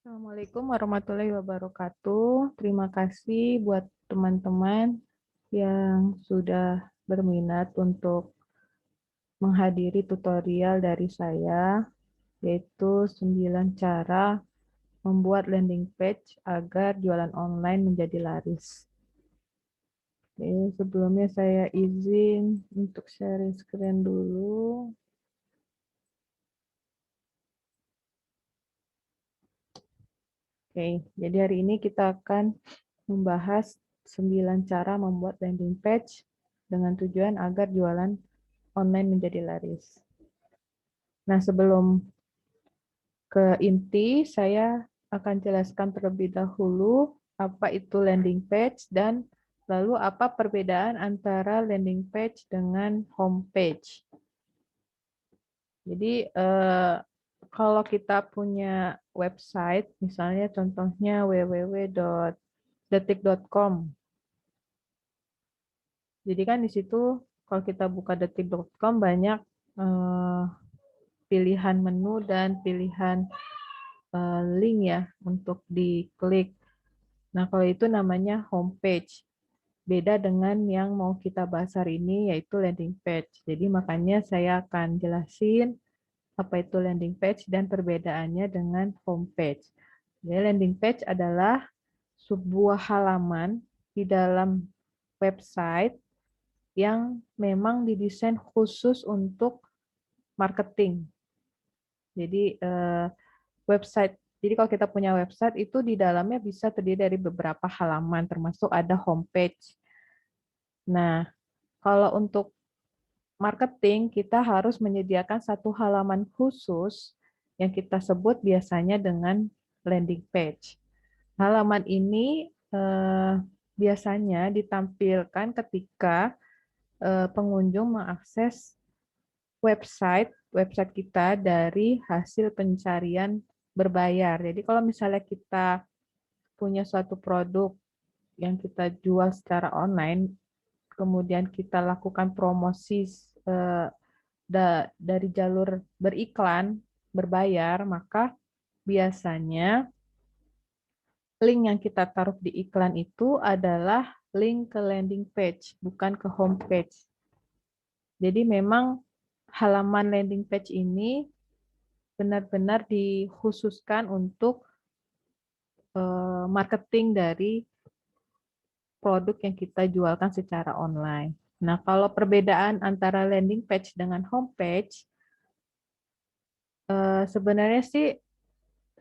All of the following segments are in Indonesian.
Assalamualaikum warahmatullahi wabarakatuh. Terima kasih buat teman-teman yang sudah berminat untuk menghadiri tutorial dari saya, yaitu 9 cara membuat landing page agar jualan online menjadi laris. Oke, sebelumnya saya izin untuk sharing screen dulu. Oke, jadi hari ini kita akan membahas 9 cara membuat landing page dengan tujuan agar jualan online menjadi laris. Nah, sebelum ke inti, saya akan jelaskan terlebih dahulu apa itu landing page dan lalu apa perbedaan antara landing page dengan home page. Jadi, kalau kita punya website, misalnya contohnya www.detik.com. Jadi kan di situ kalau kita buka detik.com banyak pilihan menu dan pilihan link ya untuk diklik. Nah, kalau itu namanya homepage. Beda dengan yang mau kita bahas hari ini yaitu landing page. Jadi makanya saya akan jelasin apa itu landing page dan perbedaannya dengan homepage. Jadi landing page adalah sebuah halaman di dalam website yang memang didesain khusus untuk marketing. Jadi website. Jadi kalau kita punya website itu di dalamnya bisa terdiri dari beberapa halaman, termasuk ada homepage. Nah, kalau untuk marketing kita harus menyediakan satu halaman khusus yang kita sebut biasanya dengan landing page. Halaman ini biasanya ditampilkan ketika pengunjung mengakses website kita dari hasil pencarian berbayar. Jadi kalau misalnya kita punya suatu produk yang kita jual secara online, kemudian kita lakukan promosi dari jalur beriklan, berbayar, maka biasanya link yang kita taruh di iklan itu adalah link ke landing page, bukan ke home page. Jadi memang halaman landing page ini benar-benar dikhususkan untuk marketing dari produk yang kita jualkan secara online. Nah, kalau perbedaan antara landing page dengan home page, sebenarnya sih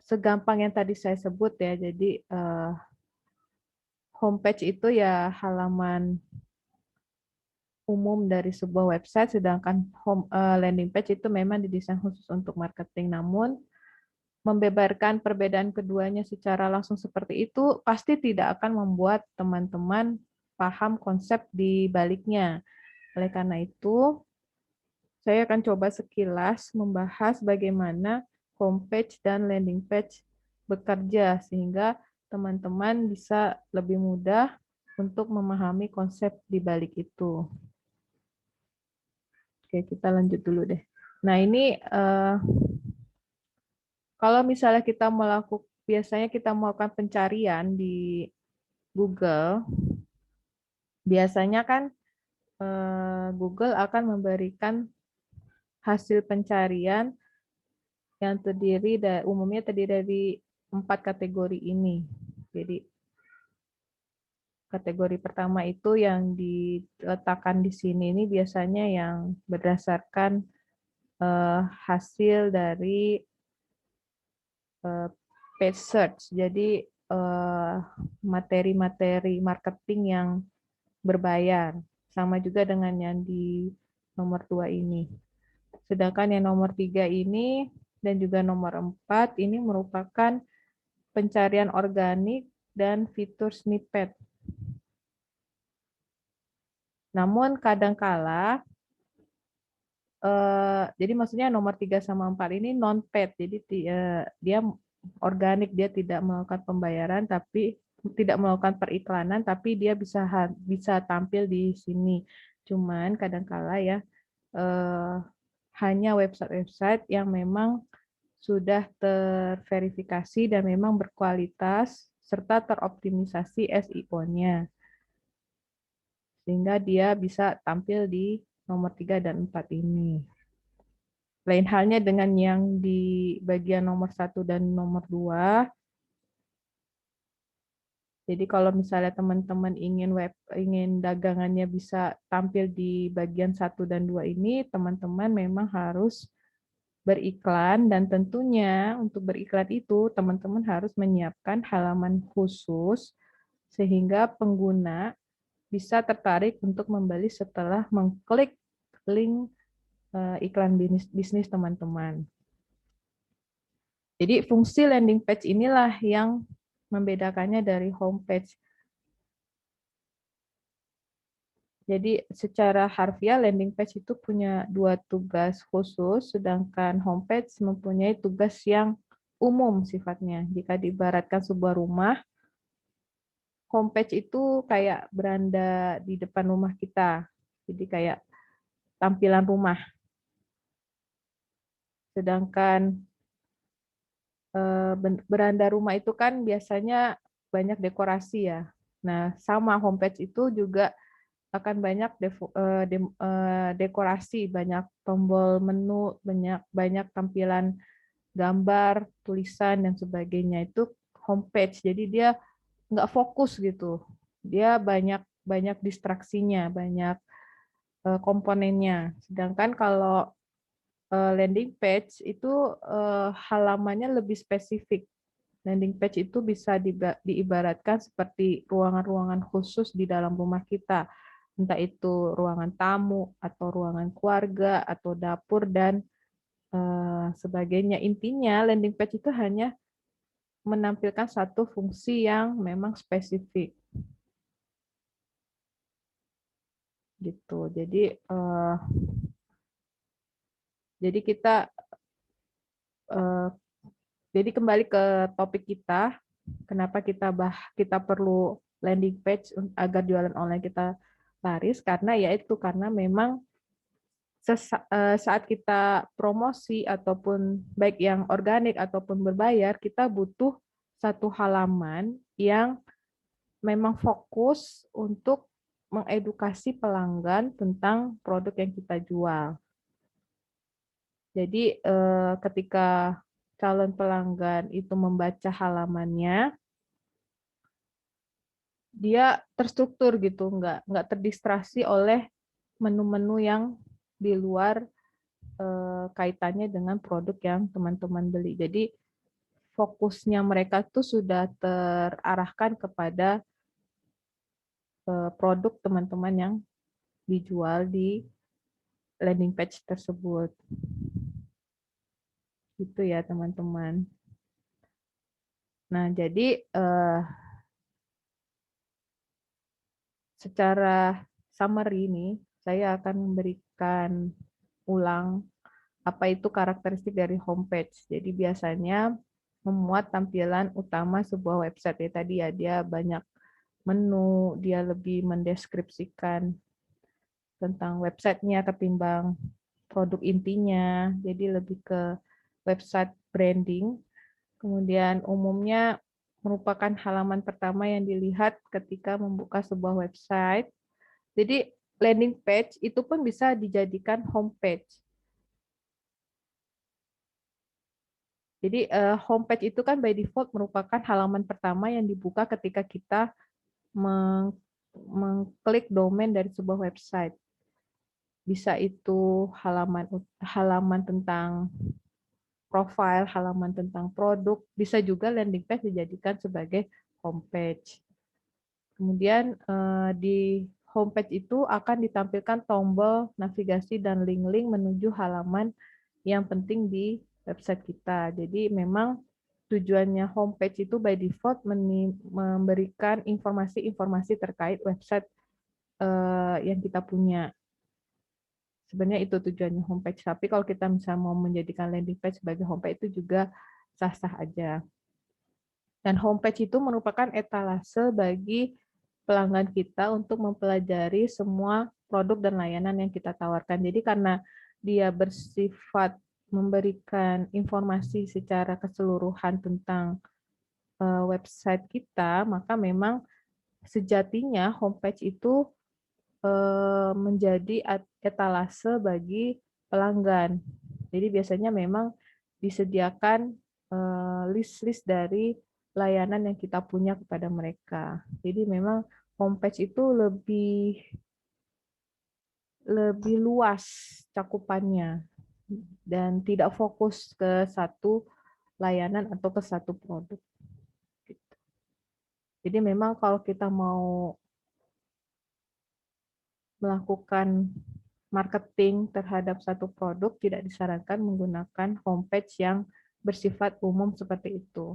segampang yang tadi saya sebut ya. Jadi home page itu ya halaman umum dari sebuah website, sedangkan landing page itu memang didesain khusus untuk marketing. Namun membeberkan perbedaan keduanya secara langsung seperti itu pasti tidak akan membuat teman-teman paham konsep di baliknya. Oleh karena itu, saya akan coba sekilas membahas bagaimana homepage dan landing page bekerja sehingga teman-teman bisa lebih mudah untuk memahami konsep di balik itu. Oke, kita lanjut dulu deh. Nah, ini kalau misalnya biasanya kita melakukan pencarian di Google, biasanya kan Google akan memberikan hasil pencarian yang umumnya terdiri dari 4 kategori ini. Jadi kategori pertama itu yang diletakkan di sini ini biasanya yang berdasarkan hasil dari page search. Jadi materi-materi marketing yang berbayar. Sama juga dengan yang di nomor 2 ini. Sedangkan yang nomor 3 ini dan juga nomor 4 ini merupakan pencarian organik dan fitur snippet. Namun kadangkala, jadi maksudnya nomor 3 sama 4 ini non-paid, jadi dia organik, dia tidak melakukan pembayaran, tapi tidak melakukan periklanan, tapi dia bisa tampil di sini. Cuman kadangkala ya hanya website-website yang memang sudah terverifikasi dan memang berkualitas serta teroptimisasi SEO-nya. Sehingga dia bisa tampil di nomor 3 dan 4 ini. Lain halnya dengan yang di bagian nomor 1 dan nomor 2. Jadi kalau misalnya teman-teman ingin dagangannya bisa tampil di bagian 1 dan 2 ini, teman-teman memang harus beriklan, dan tentunya untuk beriklan itu teman-teman harus menyiapkan halaman khusus sehingga pengguna bisa tertarik untuk membeli setelah mengklik link iklan bisnis teman-teman. Jadi fungsi landing page inilah yang membedakannya dari homepage. Jadi secara harfiah landing page itu punya 2 tugas khusus, sedangkan homepage mempunyai tugas yang umum sifatnya. Jika diibaratkan sebuah rumah, homepage itu kayak beranda di depan rumah kita. Jadi kayak tampilan rumah. Sedangkan beranda rumah itu kan biasanya banyak dekorasi ya. Nah, sama homepage itu juga akan banyak dekorasi, banyak tombol menu, banyak tampilan gambar, tulisan, dan sebagainya. Itu homepage. Jadi dia nggak fokus gitu. Dia banyak banyak distraksinya, banyak komponennya. Sedangkan kalau landing page itu halamannya lebih spesifik. Landing page itu bisa diibaratkan seperti ruangan-ruangan khusus di dalam rumah kita. Entah itu ruangan tamu, atau ruangan keluarga, atau dapur, dan sebagainya. Intinya landing page itu hanya menampilkan satu fungsi yang memang spesifik. Gitu. Jadi kita jadi kembali ke topik kita, kenapa kita perlu landing page agar jualan online kita laris, karena memang saat kita promosi ataupun baik yang organik ataupun berbayar, kita butuh satu halaman yang memang fokus untuk mengedukasi pelanggan tentang produk yang kita jual. Jadi ketika calon pelanggan itu membaca halamannya, dia terstruktur gitu, nggak terdistraksi oleh menu-menu yang di luar kaitannya dengan produk yang teman-teman beli. Jadi fokusnya mereka tuh sudah terarahkan kepada produk teman-teman yang dijual di landing page tersebut. Gitu ya teman-teman. Nah, jadi secara summary ini, saya akan memberikan ulang apa itu karakteristik dari homepage. Jadi biasanya memuat tampilan utama sebuah website. Ya, tadi ya, dia banyak menu, dia lebih mendeskripsikan tentang websitenya ketimbang produk intinya. Jadi lebih ke website branding. Kemudian umumnya merupakan halaman pertama yang dilihat ketika membuka sebuah website. Jadi landing page itu pun bisa dijadikan homepage. Jadi homepage itu kan by default merupakan halaman pertama yang dibuka ketika kita mengklik domain dari sebuah website. Bisa itu halaman tentang profil, halaman tentang produk, bisa juga landing page dijadikan sebagai homepage. Kemudian di homepage itu akan ditampilkan tombol navigasi dan link-link menuju halaman yang penting di website kita. Jadi memang tujuannya homepage itu by default memberikan informasi-informasi terkait website yang kita punya. Sebenarnya itu tujuannya homepage. Tapi kalau kita misalnya mau menjadikan landing page sebagai homepage itu juga sah-sah aja. Dan homepage itu merupakan etalase bagi pelanggan kita untuk mempelajari semua produk dan layanan yang kita tawarkan. Jadi karena dia bersifat memberikan informasi secara keseluruhan tentang website kita, maka memang sejatinya homepage itu menjadi etalase bagi pelanggan. Jadi biasanya memang disediakan list-list dari layanan yang kita punya kepada mereka. Jadi memang homepage itu lebih luas cakupannya dan tidak fokus ke satu layanan atau ke satu produk. Jadi memang kalau kita mau melakukan marketing terhadap satu produk, tidak disarankan menggunakan homepage yang bersifat umum seperti itu.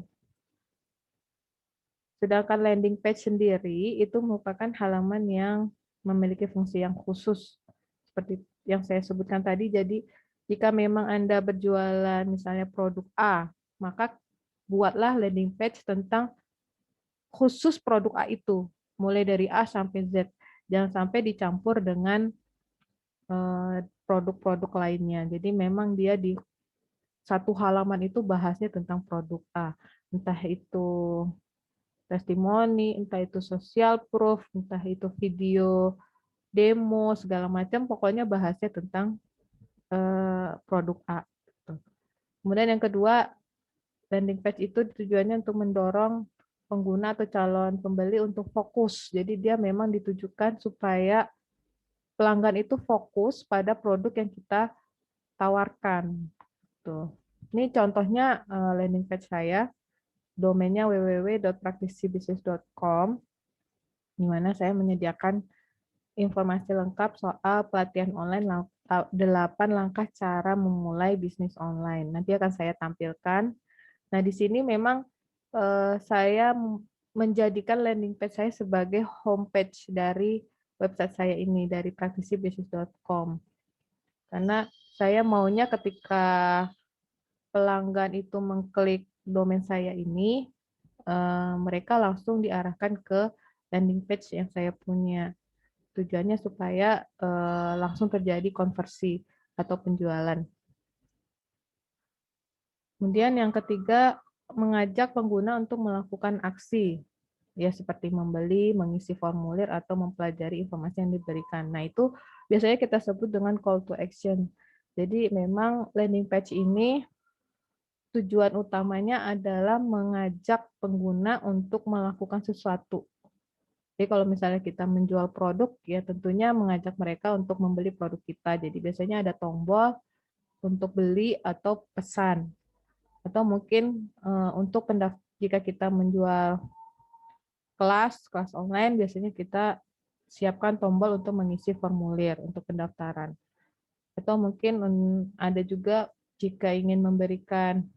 Sedangkan landing page sendiri itu merupakan halaman yang memiliki fungsi yang khusus, seperti yang saya sebutkan tadi. Jadi, jika memang Anda berjualan misalnya produk A, maka buatlah landing page tentang khusus produk A itu, mulai dari A sampai Z. Jangan sampai dicampur dengan produk-produk lainnya. Jadi memang dia di satu halaman itu bahasnya tentang produk A. Entah itu testimoni, entah itu social proof, entah itu video demo, segala macam. Pokoknya bahasnya tentang produk A. Kemudian yang kedua, landing page itu tujuannya untuk mendorong pengguna atau calon pembeli untuk fokus. Jadi dia memang ditujukan supaya pelanggan itu fokus pada produk yang kita tawarkan. Tuh. Ini contohnya landing page saya, domainnya www.praktisibusiness.com, di mana saya menyediakan informasi lengkap soal pelatihan online 8 langkah cara memulai bisnis online. Nanti akan saya tampilkan. Nah, di sini memang saya menjadikan landing page saya sebagai homepage dari website saya ini, dari praktisibusiness.com. Karena saya maunya ketika pelanggan itu mengklik domain saya ini, mereka langsung diarahkan ke landing page yang saya punya. Tujuannya supaya langsung terjadi konversi atau penjualan. Kemudian yang ketiga, mengajak pengguna untuk melakukan aksi, ya seperti membeli, mengisi formulir, atau mempelajari informasi yang diberikan. Nah, itu biasanya kita sebut dengan call to action. Jadi memang landing page ini tujuan utamanya adalah mengajak pengguna untuk melakukan sesuatu. Jadi kalau misalnya kita menjual produk, ya tentunya mengajak mereka untuk membeli produk kita. Jadi biasanya ada tombol untuk beli atau pesan. Atau mungkin untuk jika kita menjual kelas online, biasanya kita siapkan tombol untuk mengisi formulir untuk pendaftaran. Atau mungkin ada juga jika ingin memberikan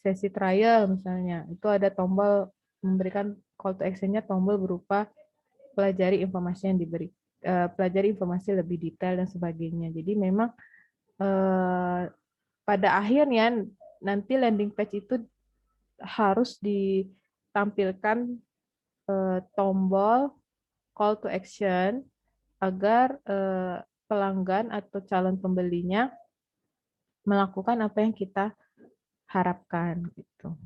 sesi trial misalnya, itu ada tombol memberikan call to action-nya, tombol berupa pelajari informasi yang pelajari informasi lebih detail dan sebagainya. Jadi memang pada akhirnya nanti landing page itu harus ditampilkan tombol call to action agar pelanggan atau calon pembelinya melakukan apa yang kita harapkan gitu.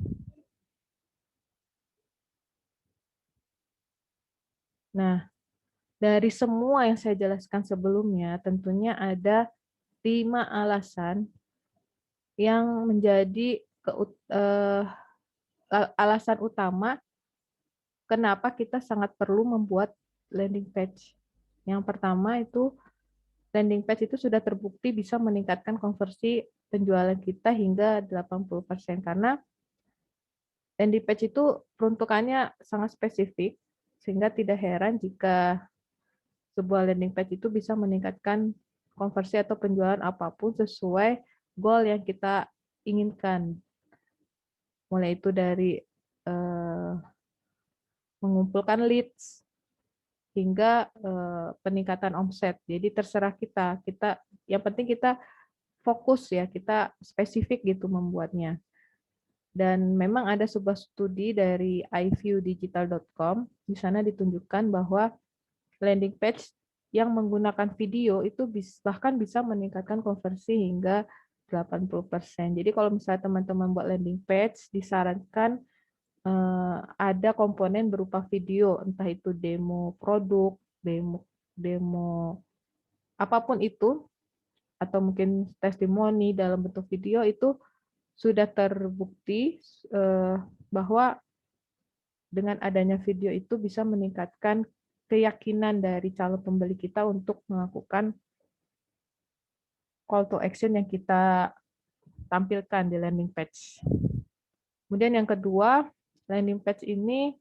Nah, dari semua yang saya jelaskan sebelumnya, tentunya ada 5 alasan yang menjadi alasan utama kenapa kita sangat perlu membuat landing page. Yang pertama itu, landing page itu sudah terbukti bisa meningkatkan konversi penjualan kita hingga 80%, karena landing page itu peruntukannya sangat spesifik, sehingga tidak heran jika sebuah landing page itu bisa meningkatkan konversi atau penjualan apapun sesuai goal yang kita inginkan. Mulai itu dari mengumpulkan leads hingga peningkatan omset. Jadi terserah kita. Yang penting kita fokus ya, kita spesifik gitu membuatnya. Dan memang ada sebuah studi dari iviewdigital.com, di sana ditunjukkan bahwa landing page yang menggunakan video itu bahkan bisa meningkatkan konversi hingga 80%. Jadi kalau misalnya teman-teman buat landing page, disarankan ada komponen berupa video, entah itu demo produk, demo demo apapun itu, atau mungkin testimoni dalam bentuk video itu sudah terbukti bahwa dengan adanya video itu bisa meningkatkan keyakinan dari calon pembeli kita untuk melakukan call to action yang kita tampilkan di landing page. Kemudian yang kedua, landing page ini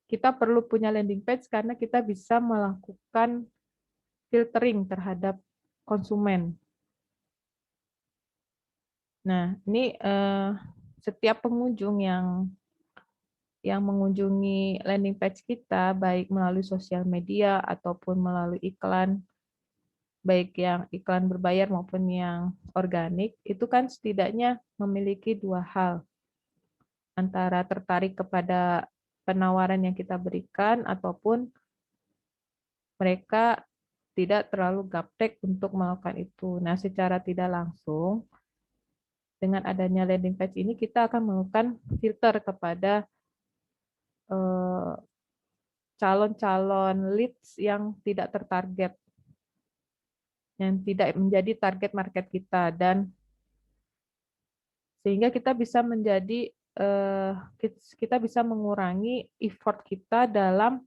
kita perlu punya landing page karena kita bisa melakukan filtering terhadap konsumen. Nah, ini setiap pengunjung yang mengunjungi landing page kita, baik melalui sosial media ataupun melalui iklan, baik yang iklan berbayar maupun yang organik, itu kan setidaknya memiliki dua hal, antara tertarik kepada penawaran yang kita berikan ataupun mereka tidak terlalu gaptek untuk melakukan itu. Nah, secara tidak langsung, dengan adanya landing page ini kita akan melakukan filter kepada calon-calon leads yang tidak tertarget, yang tidak menjadi target market kita, dan sehingga kita bisa menjadi kita bisa mengurangi effort kita dalam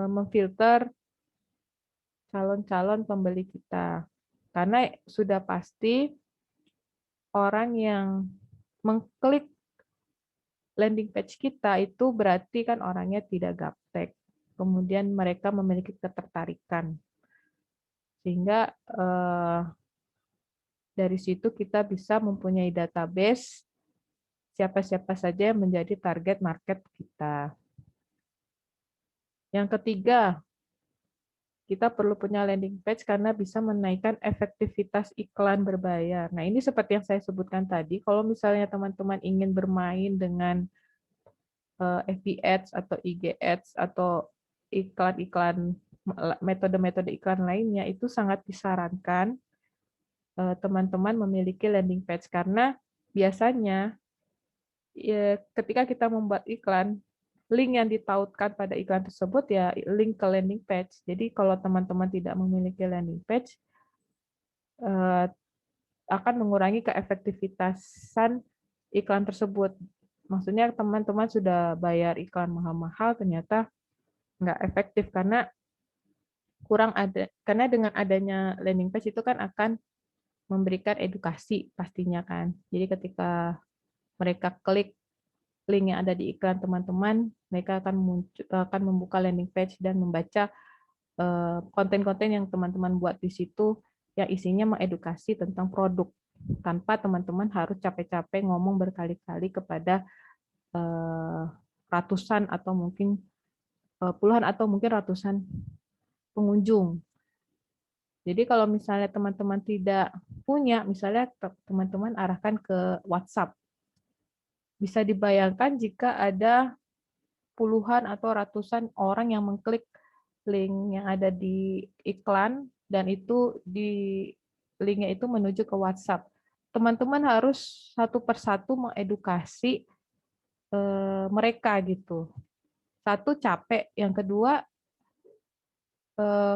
memfilter calon-calon pembeli kita. Karena sudah pasti orang yang mengklik landing page kita itu berarti kan orangnya tidak gaptek. Kemudian mereka memiliki ketertarikan. Sehingga dari situ kita bisa mempunyai database siapa-siapa saja yang menjadi target market kita. Yang ketiga, kita perlu punya landing page karena bisa menaikkan efektivitas iklan berbayar. Nah, ini seperti yang saya sebutkan tadi, kalau misalnya teman-teman ingin bermain dengan FB Ads atau IG Ads atau iklan-iklan, metode-metode iklan lainnya, itu sangat disarankan teman-teman memiliki landing page karena biasanya ketika kita membuat iklan, link yang ditautkan pada iklan tersebut ya link ke landing page. Jadi kalau teman-teman tidak memiliki landing page, akan mengurangi keefektivitasan iklan tersebut. Maksudnya teman-teman sudah bayar iklan mahal-mahal, ternyata nggak efektif karena karena dengan adanya landing page itu kan akan memberikan edukasi pastinya kan. Jadi ketika mereka klik link yang ada di iklan teman-teman, mereka akan membuka landing page dan membaca konten-konten yang teman-teman buat di situ yang isinya mengedukasi tentang produk tanpa teman-teman harus capek-capek ngomong berkali-kali kepada ratusan atau mungkin puluhan atau mungkin ratusan pengunjung. Jadi kalau misalnya teman-teman tidak punya, misalnya teman-teman arahkan ke WhatsApp. Bisa dibayangkan jika ada puluhan atau ratusan orang yang mengklik link yang ada di iklan dan itu di linknya itu menuju ke WhatsApp. Teman-teman harus satu persatu mengedukasi mereka gitu. Satu capek, yang kedua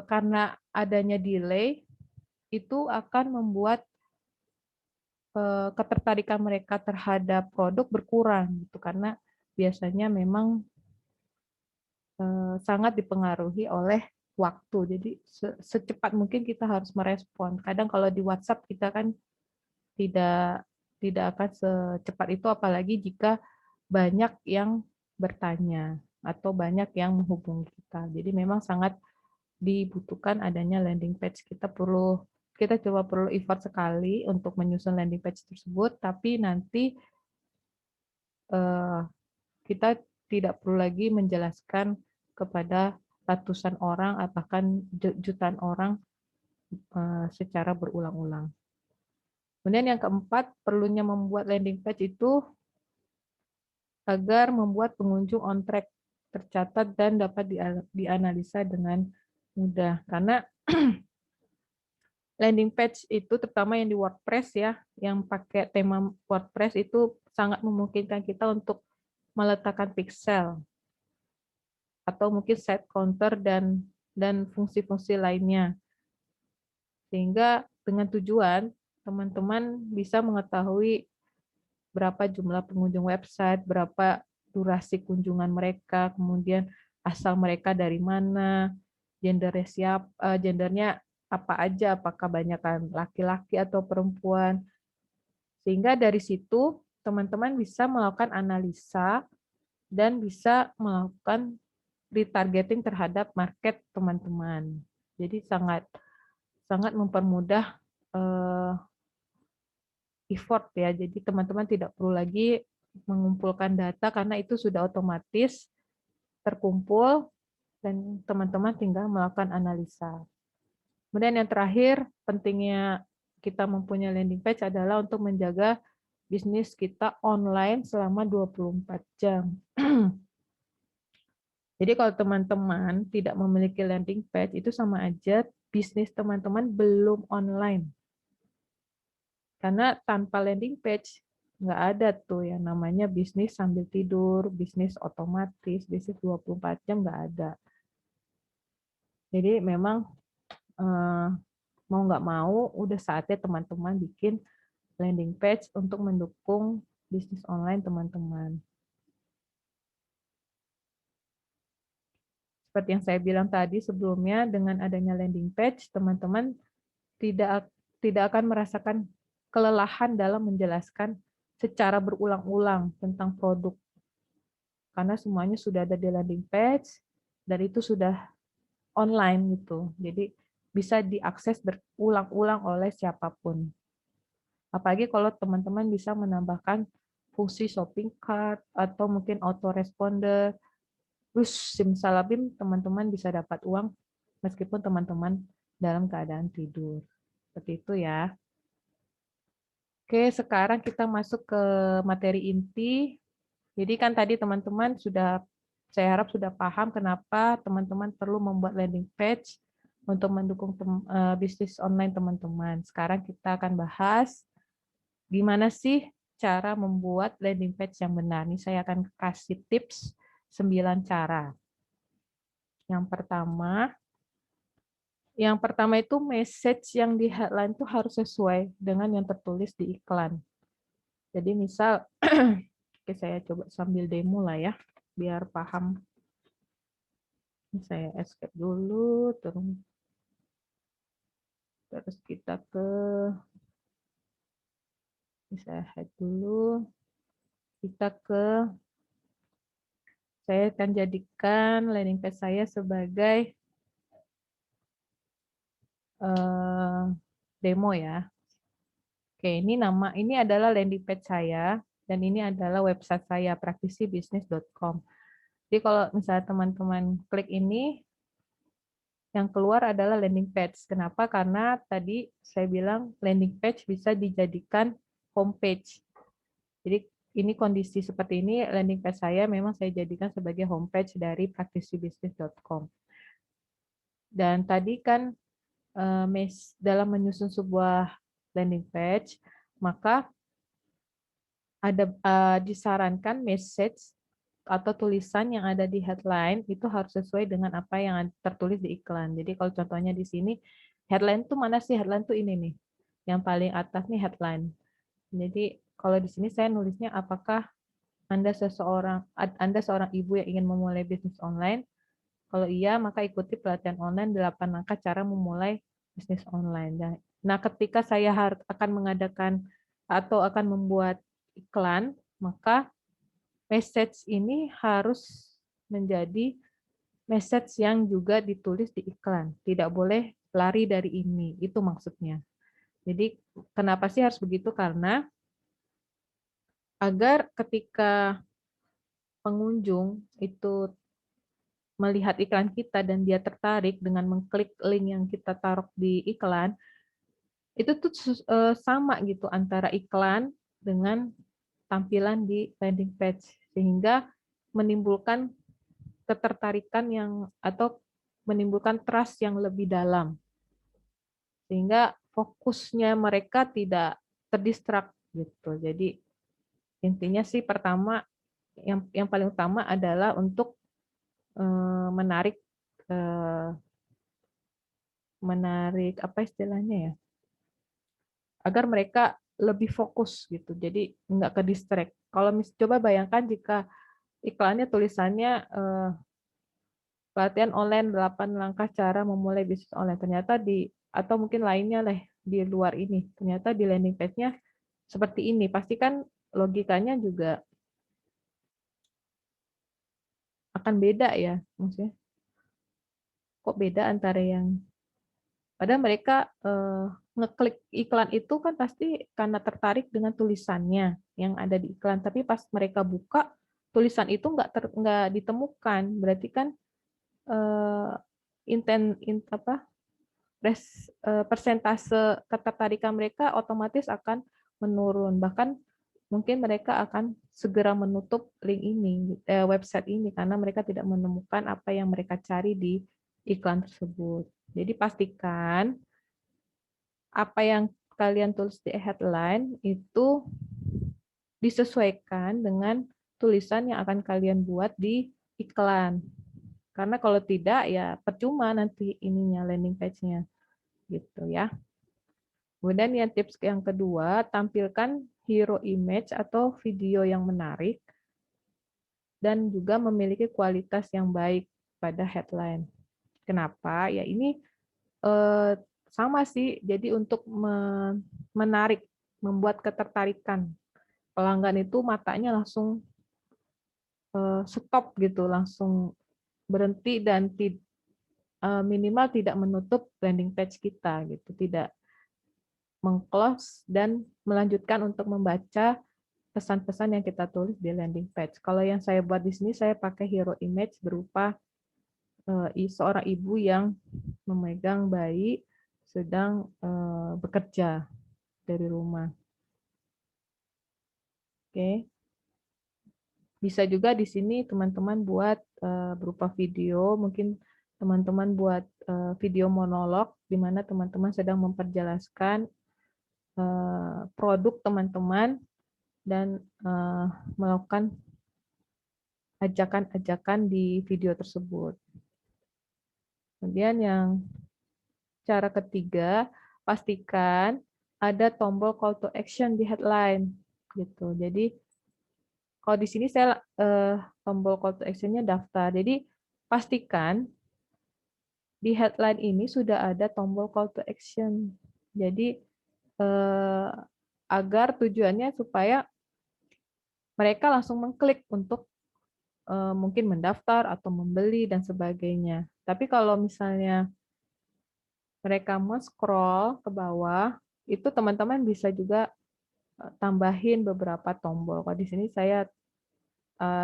karena adanya delay itu akan membuat ketertarikan mereka terhadap produk berkurang gitu karena biasanya memang sangat dipengaruhi oleh waktu. Jadi secepat mungkin kita harus merespon. Kadang kalau di WhatsApp kita kan tidak tidak akan secepat itu apalagi jika banyak yang bertanya atau banyak yang menghubungi kita. Jadi memang sangat dibutuhkan adanya landing page. Kita coba perlu effort sekali untuk menyusun landing page tersebut, tapi nanti kita tidak perlu lagi menjelaskan kepada ratusan orang atau bahkan jutaan orang secara berulang-ulang. Kemudian yang keempat, perlunya membuat landing page itu agar membuat pengunjung on track tercatat dan dapat dianalisa dengan mudah karena landing page itu terutama yang di WordPress ya, yang pakai tema WordPress itu sangat memungkinkan kita untuk meletakkan pixel atau mungkin set counter dan fungsi-fungsi lainnya. Sehingga dengan tujuan teman-teman bisa mengetahui berapa jumlah pengunjung website, berapa durasi kunjungan mereka, kemudian asal mereka dari mana, gendernya apa aja, apakah banyakkan laki-laki atau perempuan. Sehingga dari situ teman-teman bisa melakukan analisa dan bisa melakukan retargeting terhadap market teman-teman. Jadi sangat sangat mempermudah effort ya. Jadi teman-teman tidak perlu lagi mengumpulkan data karena itu sudah otomatis terkumpul dan teman-teman tinggal melakukan analisa. Kemudian yang terakhir, pentingnya kita mempunyai landing page adalah untuk menjaga bisnis kita online selama 24 jam. Jadi kalau teman-teman tidak memiliki landing page, itu sama aja bisnis teman-teman belum online. Karena tanpa landing page, nggak ada tuh yang namanya bisnis sambil tidur, bisnis otomatis, bisnis 24 jam nggak ada. Jadi memang mau nggak mau, udah saatnya teman-teman bikin landing page untuk mendukung bisnis online teman-teman. Seperti yang saya bilang tadi sebelumnya, dengan adanya landing page, teman-teman tidak tidak akan merasakan kelelahan dalam menjelaskan secara berulang-ulang tentang produk. Karena semuanya sudah ada di landing page, dan itu sudah online gitu. Jadi bisa diakses berulang-ulang oleh siapapun. Apalagi kalau teman-teman bisa menambahkan fungsi shopping cart atau mungkin autoresponder. Terus simsalabim teman-teman bisa dapat uang meskipun teman-teman dalam keadaan tidur. Seperti itu ya. Oke, sekarang kita masuk ke materi inti. Jadi kan tadi teman-teman saya harap sudah paham kenapa teman-teman perlu membuat landing page untuk mendukung bisnis online teman-teman. Sekarang kita akan bahas gimana sih cara membuat landing page yang benar. Ini saya akan kasih tips 9 cara. Yang pertama itu message yang di headline itu harus sesuai dengan yang tertulis di iklan. Jadi misal, oke saya coba sambil demo lah ya, biar paham. Ini saya escape dulu, terus kita saya hide dulu, saya akan jadikan landing page saya sebagai demo ya. Oke, ini adalah landing page saya dan ini adalah website saya praktisibisnis.com. Jadi kalau misalnya teman-teman klik ini, yang keluar adalah landing page. Kenapa? Karena tadi saya bilang landing page bisa dijadikan homepage. Jadi ini kondisi seperti ini, landing page saya memang saya jadikan sebagai homepage dari praktisibisnis.com. Dan tadi kan dalam menyusun sebuah landing page, maka ada disarankan message atau tulisan yang ada di headline itu harus sesuai dengan apa yang tertulis di iklan. Jadi kalau contohnya di sini, headline tuh mana sih? Headline tuh ini nih. Yang paling atas nih headline. Jadi kalau di sini saya nulisnya apakah Anda seorang ibu yang ingin memulai bisnis online? Kalau iya, maka ikuti pelatihan online 8 langkah cara memulai bisnis online. Nah, ketika saya akan mengadakan atau akan membuat iklan, maka message ini harus menjadi message yang juga ditulis di iklan. Tidak boleh lari dari ini, itu maksudnya. Jadi kenapa sih harus begitu? Karena agar ketika pengunjung itu melihat iklan kita dan dia tertarik dengan mengklik link yang kita taruh di iklan, itu tuh sama gitu antara iklan dengan tampilan di landing page, sehingga menimbulkan ketertarikan yang atau menimbulkan trust yang lebih dalam, sehingga fokusnya mereka tidak terdistrak gitu. Jadi intinya sih pertama yang paling utama adalah untuk menarik menarik apa istilahnya ya, agar mereka lebih fokus gitu. Jadi nggak ke distract. Kalau coba bayangkan jika iklannya tulisannya pelatihan online 8 langkah cara memulai bisnis online, ternyata atau mungkin lainnya lah di luar ini, ternyata di landing page-nya seperti ini, pasti kan logikanya juga akan beda ya, maksudnya kok beda antara yang padahal mereka ngeklik iklan itu kan pasti karena tertarik dengan tulisannya yang ada di iklan, tapi pas mereka buka tulisan itu nggak ditemukan, berarti kan eh, persentase ketertarikan mereka otomatis akan menurun, bahkan mungkin mereka akan segera menutup link ini, website ini, karena mereka tidak menemukan apa yang mereka cari di iklan tersebut. Jadi pastikan apa yang kalian tulis di headline itu disesuaikan dengan tulisan yang akan kalian buat di iklan. Karena kalau tidak ya percuma nanti ininya landing page-nya gitu ya. Kemudian yang tips yang kedua, tampilkan hero image atau video yang menarik dan juga memiliki kualitas yang baik pada headline. Kenapa? Ya ini eh, sama sih. Jadi untuk menarik, membuat ketertarikan pelanggan itu matanya langsung stop gitu, langsung berhenti dan minimal tidak menutup landing page kita gitu, tidak mengclose dan melanjutkan untuk membaca pesan-pesan yang kita tulis di landing page. Kalau yang saya buat di sini saya pakai hero image berupa seorang ibu yang memegang bayi sedang bekerja dari rumah. Oke. Bisa juga di sini teman-teman buat berupa video, mungkin teman-teman buat video monolog di mana teman-teman sedang memperjelaskan produk teman-teman dan melakukan ajakan-ajakan di video tersebut. Kemudian yang cara ketiga, pastikan ada tombol call to action di headline gitu. Jadi kalau di sini saya tombol call to action-nya daftar. Jadi pastikan di headline ini sudah ada tombol call to action. Jadi agar tujuannya supaya mereka langsung mengklik untuk mungkin mendaftar atau membeli dan sebagainya. Tapi kalau misalnya mereka mau scroll ke bawah, itu teman-teman bisa juga tambahin beberapa tombol. Kalau di sini saya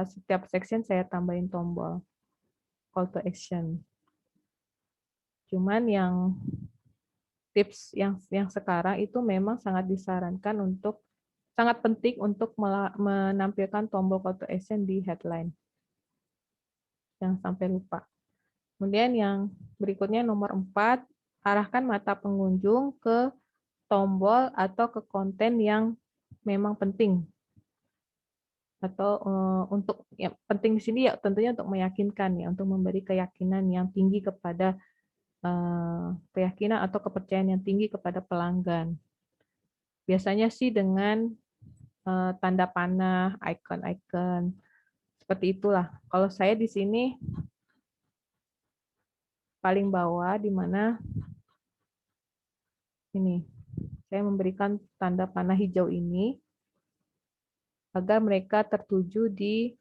setiap section saya tambahin tombol call to action. Cuman yang tips yang sekarang itu memang sangat disarankan untuk sangat penting untuk menampilkan tombol call to action di headline. Jangan sampai lupa. Kemudian yang berikutnya nomor 4, arahkan mata pengunjung ke tombol atau ke konten yang memang penting. Atau untuk yang penting di sini ya tentunya untuk meyakinkan ya, untuk memberi keyakinan yang tinggi kepada keyakinan atau kepercayaan yang tinggi kepada pelanggan. Biasanya sih dengan tanda panah, icon-icon seperti itulah. Kalau saya di sini paling bawah di mana ini saya memberikan tanda panah hijau ini agar mereka tertuju di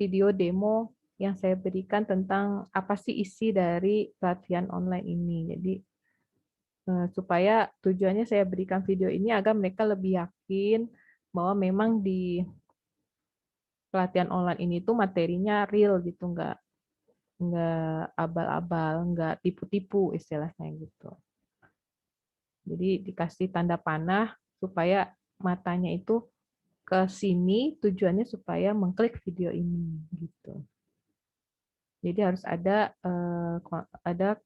video demo yang saya berikan tentang apa sih isi dari pelatihan online ini. Jadi supaya tujuannya saya berikan video ini agar mereka lebih yakin bahwa memang di pelatihan online ini tuh materinya real gitu, nggak abal-abal, nggak tipu-tipu istilahnya gitu. Jadi dikasih tanda panah supaya matanya itu ke sini, tujuannya supaya mengklik video ini gitu. Jadi harus ada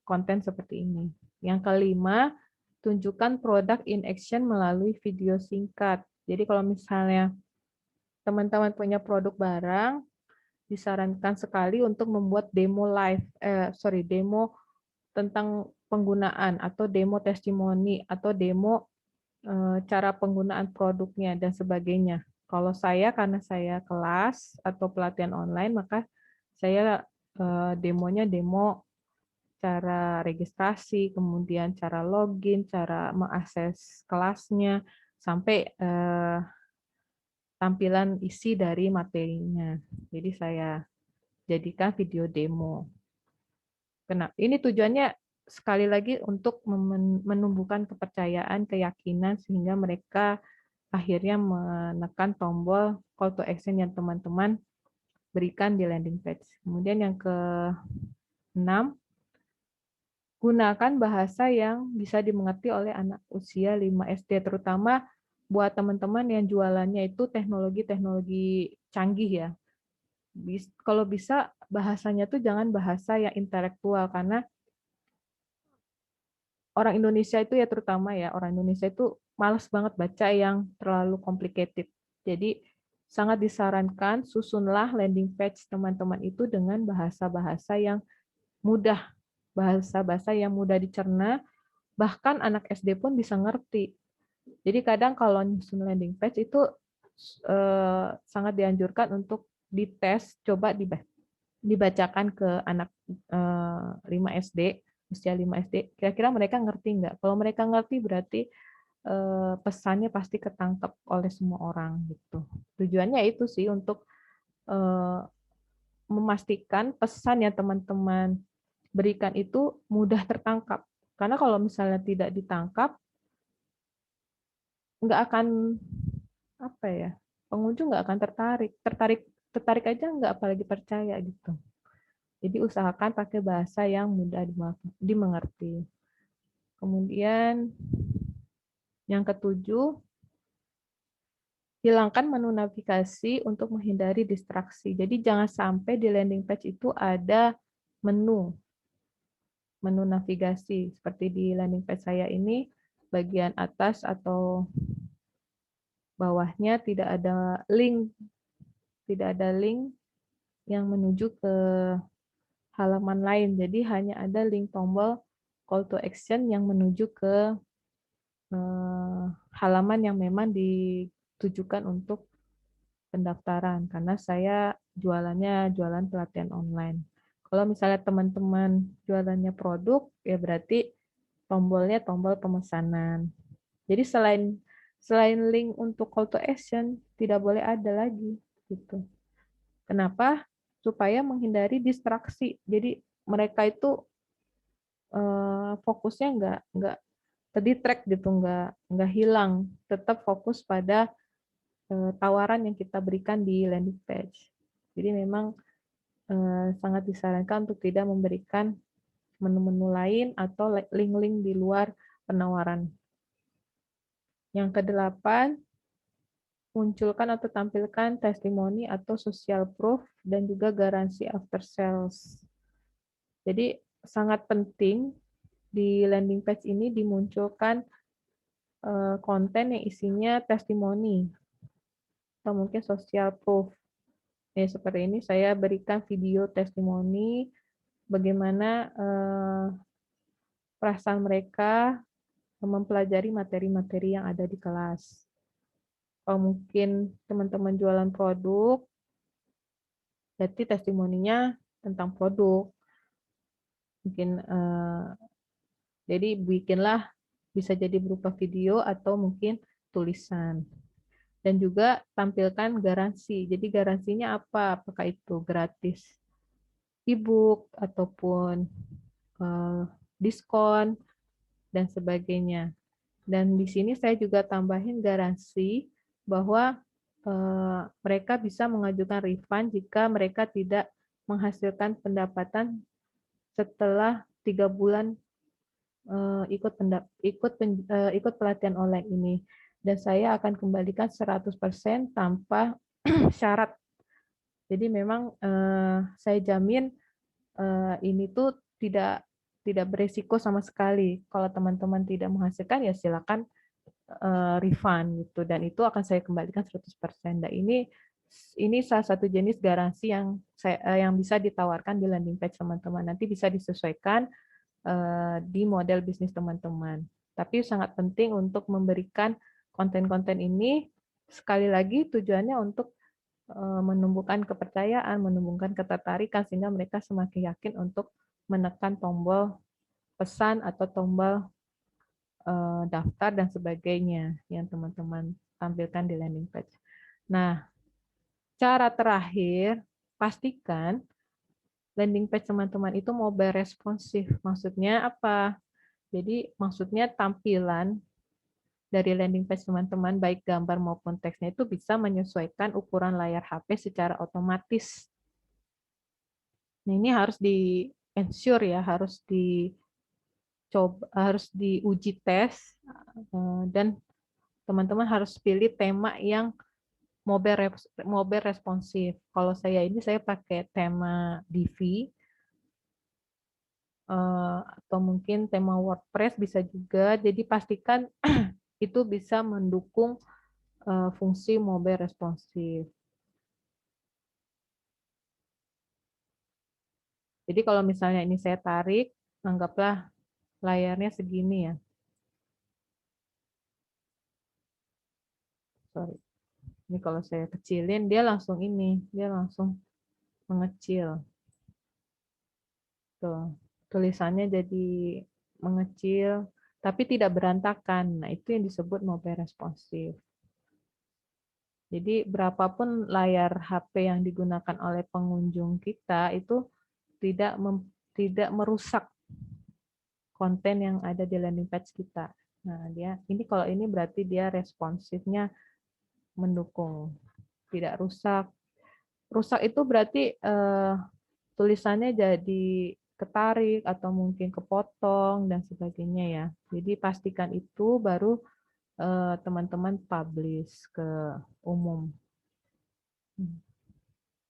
konten seperti ini. Yang kelima, tunjukkan produk in action melalui video singkat. Jadi kalau misalnya teman-teman punya produk barang, disarankan sekali untuk membuat demo demo tentang penggunaan atau demo testimoni atau demo cara penggunaan produknya dan sebagainya. Kalau saya karena saya kelas atau pelatihan online, maka saya demonya demo cara registrasi, kemudian cara login, cara mengakses kelasnya, sampai tampilan isi dari materinya. Jadi saya jadikan video demo. Ini tujuannya sekali lagi untuk menumbuhkan kepercayaan, keyakinan, sehingga mereka akhirnya menekan tombol call to action yang teman-teman berikan di landing page. Kemudian yang ke-6, gunakan bahasa yang bisa dimengerti oleh anak usia 5 SD, terutama buat teman-teman yang jualannya itu teknologi-teknologi canggih ya. Kalau bisa bahasanya tuh jangan bahasa yang intelektual, karena orang Indonesia itu ya, terutama ya orang Indonesia itu malas banget baca yang terlalu complicated. Jadi sangat disarankan susunlah landing page teman-teman itu dengan bahasa-bahasa yang mudah, bahasa-bahasa yang mudah dicerna, bahkan anak SD pun bisa ngerti. Jadi kadang kalau nyusun landing page itu sangat dianjurkan untuk dites, coba dibacakan ke anak 5 SD, usia 5 SD, kira-kira mereka ngerti nggak? Kalau mereka ngerti berarti pesannya pasti ketangkep oleh semua orang gitu. Tujuannya itu sih untuk memastikan pesan yang teman-teman berikan itu mudah tertangkap. Karena kalau misalnya tidak ditangkap, nggak akan apa ya, pengunjung nggak akan tertarik aja nggak, apalagi percaya gitu. Jadi usahakan pakai bahasa yang mudah dimengerti. Kemudian yang ke-7, hilangkan menu navigasi untuk menghindari distraksi. Jadi jangan sampai di landing page itu ada menu navigasi. Seperti di landing page saya ini, bagian atas atau bawahnya tidak ada link yang menuju ke halaman lain. Jadi hanya ada link tombol call to action yang menuju ke halaman yang memang ditujukan untuk pendaftaran, karena saya jualannya jualan pelatihan online. Kalau misalnya teman-teman jualannya produk, ya berarti tombolnya tombol pemesanan. Jadi selain link untuk call to action, tidak boleh ada lagi gitu. Kenapa? Supaya menghindari distraksi. Jadi mereka itu fokusnya nggak terdistract gitu, nggak hilang, tetap fokus pada tawaran yang kita berikan di landing page. Jadi memang sangat disarankan untuk tidak memberikan menu-menu lain atau link-link di luar penawaran. Yang ke-8, munculkan atau tampilkan testimoni atau social proof dan juga garansi after sales. Jadi sangat penting di landing page ini dimunculkan konten yang isinya testimoni atau mungkin social proof. Seperti ini saya berikan video testimoni bagaimana perasaan mereka mempelajari materi-materi yang ada di kelas. Kalau mungkin teman-teman jualan produk, berarti testimoninya tentang produk. Mungkin jadi bikinlah, bisa jadi berupa video atau mungkin tulisan. Dan juga tampilkan garansi. Jadi garansinya apa? Apakah itu gratis e-book ataupun diskon dan sebagainya. Dan di sini saya juga tambahin garansi bahwa mereka bisa mengajukan refund jika mereka tidak menghasilkan pendapatan setelah 3 bulan ikut pelatihan online ini. Dan saya akan kembalikan 100% tanpa syarat. Jadi memang saya jamin ini tuh tidak beresiko sama sekali. Kalau teman-teman tidak menghasilkan, ya silakan refund gitu, dan itu akan saya kembalikan 100%. Dan ini salah satu jenis garansi yang bisa ditawarkan di landing page teman-teman. Nanti bisa disesuaikan di model bisnis teman-teman. Tapi sangat penting untuk memberikan konten-konten ini, sekali lagi tujuannya untuk menumbuhkan kepercayaan, menumbuhkan ketertarikan, sehingga mereka semakin yakin untuk menekan tombol pesan atau tombol daftar dan sebagainya yang teman-teman tampilkan di landing page. Nah, cara terakhir, pastikan landing page teman-teman itu mobile responsif. Maksudnya apa? Jadi maksudnya tampilan dari landing page teman-teman, baik gambar maupun teksnya, itu bisa menyesuaikan ukuran layar HP secara otomatis. Nah, ini harus di-ensure ya, harus diuji tes, dan teman-teman harus pilih tema yang mobile responsif. Kalau saya pakai tema Divi, atau mungkin tema WordPress bisa juga. Jadi pastikan itu bisa mendukung fungsi mobile responsif. Jadi kalau misalnya ini saya tarik, anggaplah layarnya segini ya. Sorry. Ini kalau saya kecilin, dia langsung mengecil. Tuh, tulisannya jadi mengecil, tapi tidak berantakan. Nah, itu yang disebut mobile responsif. Jadi berapapun layar HP yang digunakan oleh pengunjung kita itu tidak merusak konten yang ada di landing page kita. Nah, kalau ini berarti dia responsifnya mendukung, tidak rusak. Rusak itu berarti tulisannya jadi ketarik atau mungkin kepotong dan sebagainya ya. Jadi pastikan itu baru teman-teman publish ke umum.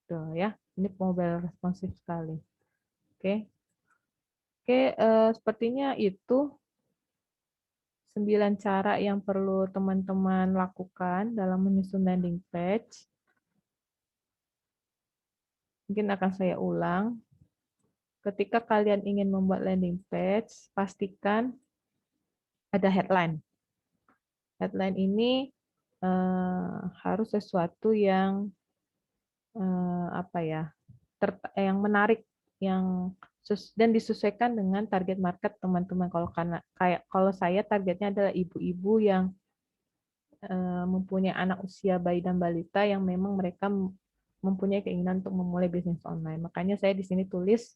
Tuh ya, ini mobile responsif sekali. Oke. Oke, sepertinya itu 9 cara yang perlu teman-teman lakukan dalam menyusun landing page. Mungkin akan saya ulang. Ketika kalian ingin membuat landing page, pastikan ada headline. Headline ini harus sesuatu yang yang menarik, dan disesuaikan dengan target market teman-teman. Kalau saya targetnya adalah ibu-ibu yang mempunyai anak usia bayi dan balita yang memang mereka mempunyai keinginan untuk memulai bisnis online. Makanya saya di sini tulis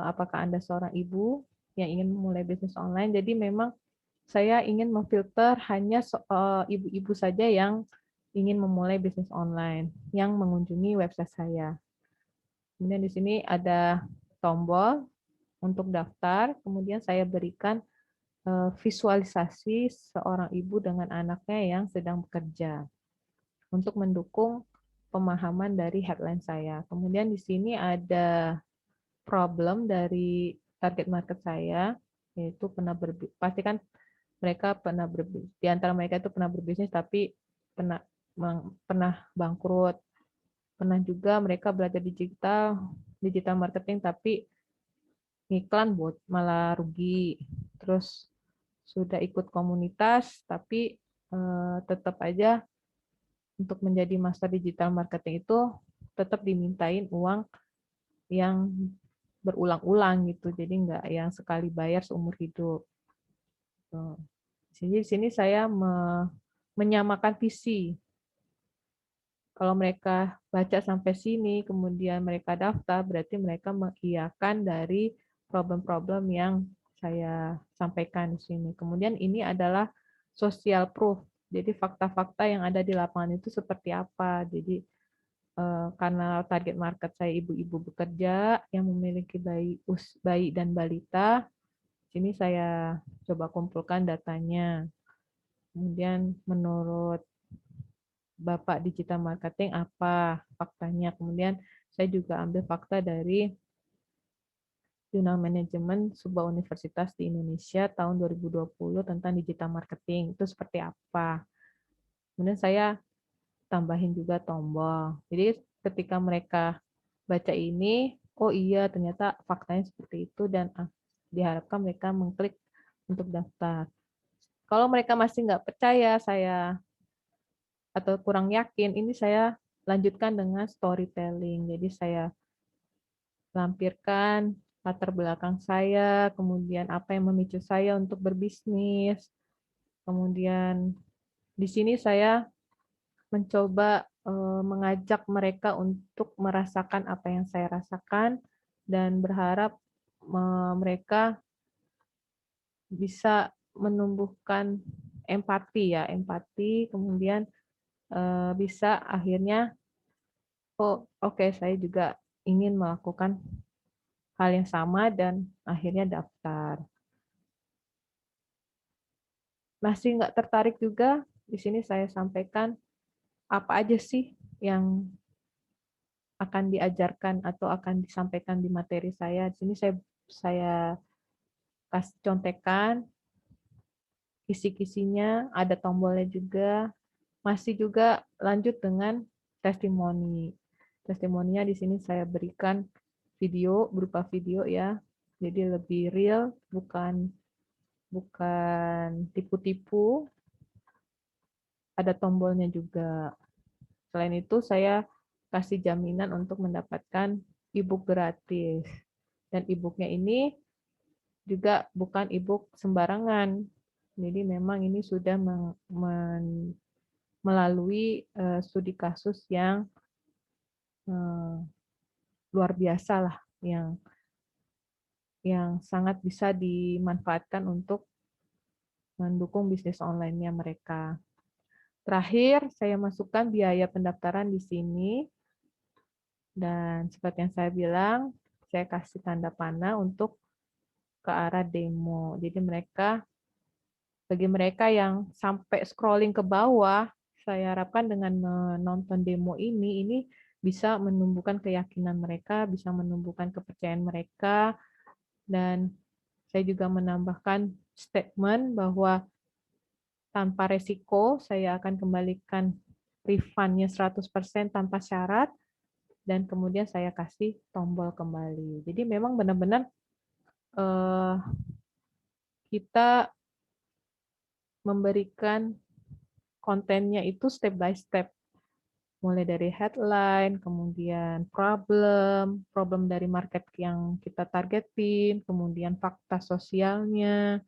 apakah Anda seorang ibu yang ingin memulai bisnis online. Jadi memang saya ingin memfilter hanya ibu-ibu saja yang ingin memulai bisnis online yang mengunjungi website saya. Kemudian di sini ada tombol untuk daftar, kemudian saya berikan visualisasi seorang ibu dengan anaknya yang sedang bekerja untuk mendukung pemahaman dari headline saya. Kemudian di sini ada problem dari target market saya, yaitu pastikan mereka pernah berbisnis, di antara mereka itu pernah berbisnis tapi pernah bangkrut, pernah juga mereka belajar digital marketing tapi iklan buat malah rugi, terus sudah ikut komunitas tapi tetap aja untuk menjadi master digital marketing itu tetap dimintain uang yang berulang-ulang gitu, jadi nggak yang sekali bayar seumur hidup. Jadi di sini saya menyamakan visi. Kalau mereka baca sampai sini, kemudian mereka daftar, berarti mereka mengiyakan dari problem-problem yang saya sampaikan di sini. Kemudian ini adalah social proof. Jadi fakta-fakta yang ada di lapangan itu seperti apa. Jadi karena target market saya ibu-ibu bekerja yang memiliki bayi dan balita, sini saya coba kumpulkan datanya. Kemudian menurut Bapak digital marketing apa faktanya. Kemudian saya juga ambil fakta dari Jurnal Manajemen sebuah universitas di Indonesia tahun 2020 tentang digital marketing. Itu seperti apa? Kemudian saya tambahin juga tombol. Jadi ketika mereka baca ini, oh iya ternyata faktanya seperti itu dan diharapkan mereka mengklik untuk daftar. Kalau mereka masih nggak percaya saya atau kurang yakin, ini saya lanjutkan dengan storytelling. Jadi saya lampirkan latar belakang saya, kemudian apa yang memicu saya untuk berbisnis. Kemudian di sini saya mencoba mengajak mereka untuk merasakan apa yang saya rasakan dan berharap mereka bisa menumbuhkan empati ya, empati, kemudian bisa akhirnya, oh oke, saya juga ingin melakukan hal yang sama dan akhirnya daftar. Masih nggak tertarik juga, di sini saya sampaikan apa aja sih yang akan diajarkan atau akan disampaikan di materi saya. Di sini saya kasih contekan kisi-kisinya, ada tombolnya juga. Masih juga lanjut dengan testimoni. Testimoninya di sini saya berikan video, berupa video ya. Jadi lebih real, bukan bukan tipu-tipu. Ada tombolnya juga. Selain itu saya kasih jaminan untuk mendapatkan e-book gratis. Dan e-booknya ini juga bukan e-book sembarangan. Jadi memang ini sudah melalui studi kasus yang luar biasa lah, yang sangat bisa dimanfaatkan untuk mendukung bisnis online-nya mereka. Terakhir, saya masukkan biaya pendaftaran di sini. Dan seperti yang saya bilang, saya kasih tanda panah untuk ke arah demo. Jadi bagi mereka yang sampai scrolling ke bawah, saya harapkan dengan menonton demo ini bisa menumbuhkan keyakinan mereka, bisa menumbuhkan kepercayaan mereka, dan saya juga menambahkan statement bahwa tanpa resiko, saya akan kembalikan refund-nya 100% tanpa syarat, dan kemudian saya kasih tombol kembali. Jadi memang benar-benar kita memberikan kontennya itu step by step. Mulai dari headline, kemudian problem dari market yang kita targetin, kemudian fakta sosialnya,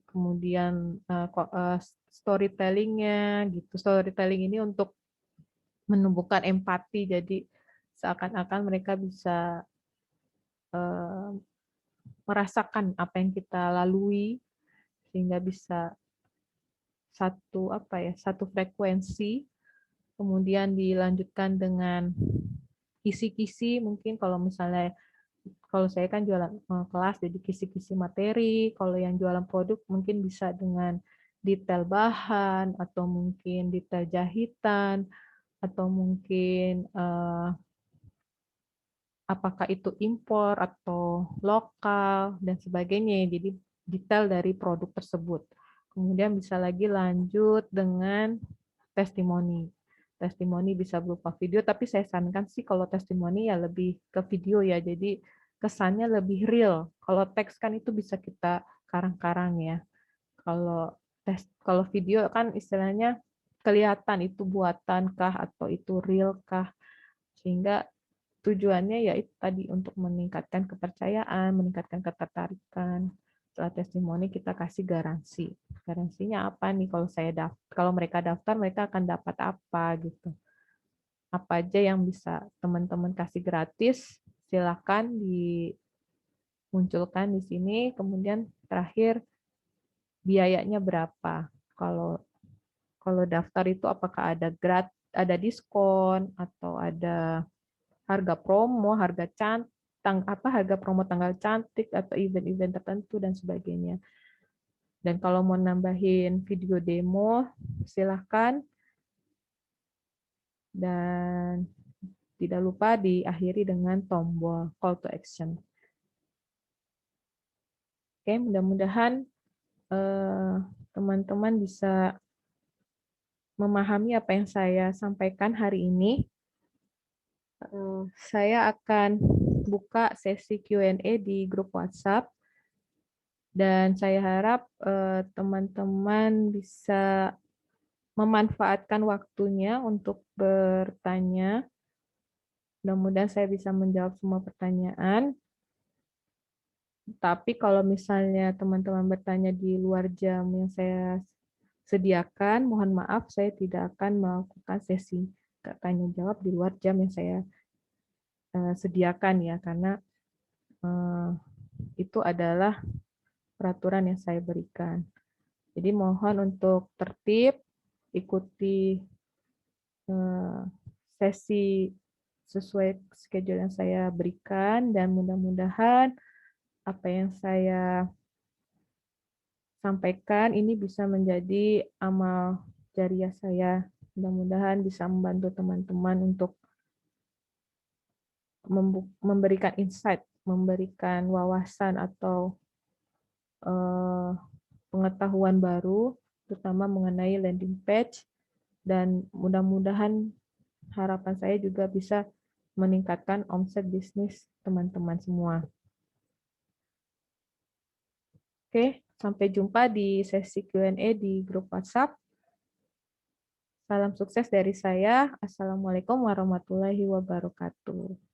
kemudian storytelling-nya gitu. Storytelling ini untuk menumbuhkan empati, jadi seakan-akan mereka bisa merasakan apa yang kita lalui sehingga bisa satu frekuensi. Kemudian dilanjutkan dengan kisi-kisi, mungkin kalau saya kan jualan kelas, jadi kisi-kisi materi. Kalau yang jualan produk mungkin bisa dengan detail bahan, atau mungkin detail jahitan, atau mungkin apakah itu impor atau lokal, dan sebagainya. Jadi detail dari produk tersebut. Kemudian bisa lagi lanjut dengan testimoni. Testimoni bisa berupa video, tapi saya sarankan sih kalau testimoni ya lebih ke video ya, jadi kesannya lebih real. Kalau teks kan itu bisa kita karang-karang ya. Kalau video kan istilahnya kelihatan itu buatan kah atau itu real kah, sehingga tujuannya ya itu tadi untuk meningkatkan kepercayaan, meningkatkan ketertarikan. Setelah testimoni kita kasih garansi. Garansinya apa nih, kalau mereka daftar mereka akan dapat apa gitu. Apa aja yang bisa teman-teman kasih gratis, silakan dimunculkan di sini. Kemudian terakhir biayanya berapa. Kalau daftar itu apakah ada diskon atau ada harga promo, harga promo tanggal cantik atau event-event tertentu dan sebagainya. Dan kalau mau nambahin video demo, silahkan. Dan tidak lupa diakhiri dengan tombol call to action. Oke, mudah-mudahan teman-teman bisa memahami apa yang saya sampaikan hari ini. Saya akan buka sesi Q&A di grup WhatsApp, dan saya harap teman-teman bisa memanfaatkan waktunya untuk bertanya. Mudah-mudahan saya bisa menjawab semua pertanyaan. Tapi kalau misalnya teman-teman bertanya di luar jam yang saya sediakan, mohon maaf saya tidak akan melakukan sesi tanya jawab di luar jam yang saya sediakan ya, karena itu adalah peraturan yang saya berikan. Jadi mohon untuk tertib, ikuti sesi sesuai schedule yang saya berikan, dan mudah-mudahan apa yang saya sampaikan ini bisa menjadi amal jariah saya. Mudah-mudahan bisa membantu teman-teman untuk memberikan insight, memberikan wawasan atau pengetahuan baru, terutama mengenai landing page, dan mudah-mudahan harapan saya juga bisa meningkatkan omset bisnis teman-teman semua. Oke, sampai jumpa di sesi Q&A di grup WhatsApp. Salam sukses dari saya. Assalamualaikum warahmatullahi wabarakatuh.